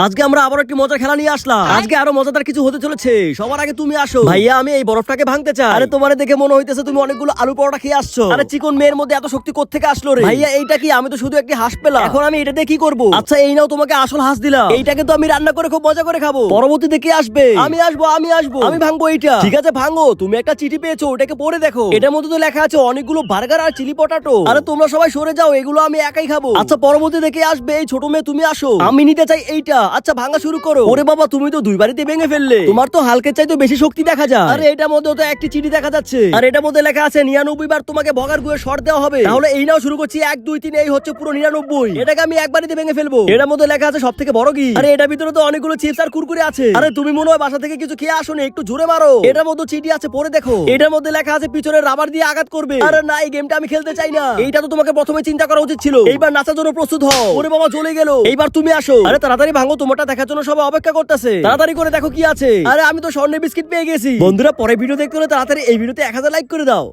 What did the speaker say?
আজকে আমরা আবার একটি মজার খেলা নিয়ে আসলাম। আজকে আরো মজাদার কিছু হতে চলেছে। সবার আগে তুমি আসো। ভাইয়া আমি এই বরফটাকে ভাঙতে চাই। আরে তোমারে দেখে মনে হইতেছে তুমি অনেকগুলো আলু পরোটা খেয়ে আসছো। আরে চিকন মেয়ের মধ্যে এত শক্তি কোত্থেকে আসলো রে? ভাইয়া এইটা কি? আমি তো শুধু একটি হাঁস পেলাম, এখন আমি এটা দিয়ে কি করবো? আচ্ছা এই নাও তোমাকে আসল হাঁস দিলাম। এইটাকে তো আমি রান্না করে খুব মজা করে খাবো। পরবর্তীতে কি আসবে? আমি আসবো আমি ভাঙবো এইটা। ঠিক আছে ভাঙো। তুমি একটা চিঠি পেয়েছো, ওটাকে পড়ে দেখো। এটার মধ্যে তো লেখা আছে অনেকগুলো বার্গার আর চিলি পটাটো। আরে তোমরা সবাই সরে যাও, এগুলো আমি একাই খাবো। আচ্ছা পরবর্তীতে কে আসবে? এই ছোট মেয়ে তুমি আসো। আমি নিতে চাই এইটা। আচ্ছা ভাঙা শুরু করো। ওরে বাবা তুমি তো দুই বাড়িতে ভেঙে ফেললে। তোমার তো হালকের চাইতে বেশি শক্তি দেখা যায়। আরে এটার মধ্যে তো একটি চিঠি দেখা যাচ্ছে, আর এটার মধ্যে লেখা আছে 99 বার তোমাকে বগার গুয়ে শর্ট দেওয়া হবে। তাহলে এই নাও শুরু করছি 1 2 3, এই হচ্ছে পুরো 99। এটাকে আমি এক বাড়িতে ভেঙে ফেলবো। এটার মধ্যে লেখা আছে সব থেকে বড় কি? আরে এটার ভিতরে তো অনেকগুলো চিপস আর কুরকুরে আছে। আরে তুমি মনে হয় বাসা থেকে কিছু খেয়ে আসোনি, একটু জোরে মারো। এটার মধ্যে চিঠি আছে, পড়ে দেখো। এটার মধ্যে লেখা আছে পিছনে রাবার দিয়ে আঘাত করবে। আরে না, এই গেমটা আমি খেলতে চাই না। এইটা তো তোমাকে প্রথমে চিন্তা করা উচিত ছিল। এইবার নাচার জন্য প্রস্তুত হও। ওরে বাবা জ্বলে গেল। এইবার তুমি আসো। আরে তাড়াতাড়ি ভাঙো, তোমারটা দেখার জন্য সবাই অপেক্ষা করতেছে। তাড়াতাড়ি করে দেখো কি আছে। আরে আমি তো স্বর্ণের বিস্কিট পেয়ে গেছি। বন্ধুরা পরে ভিডিও দেখতে হলে তাড়াতাড়ি এই ভিডিওতে 1000 লাইক করে দাও।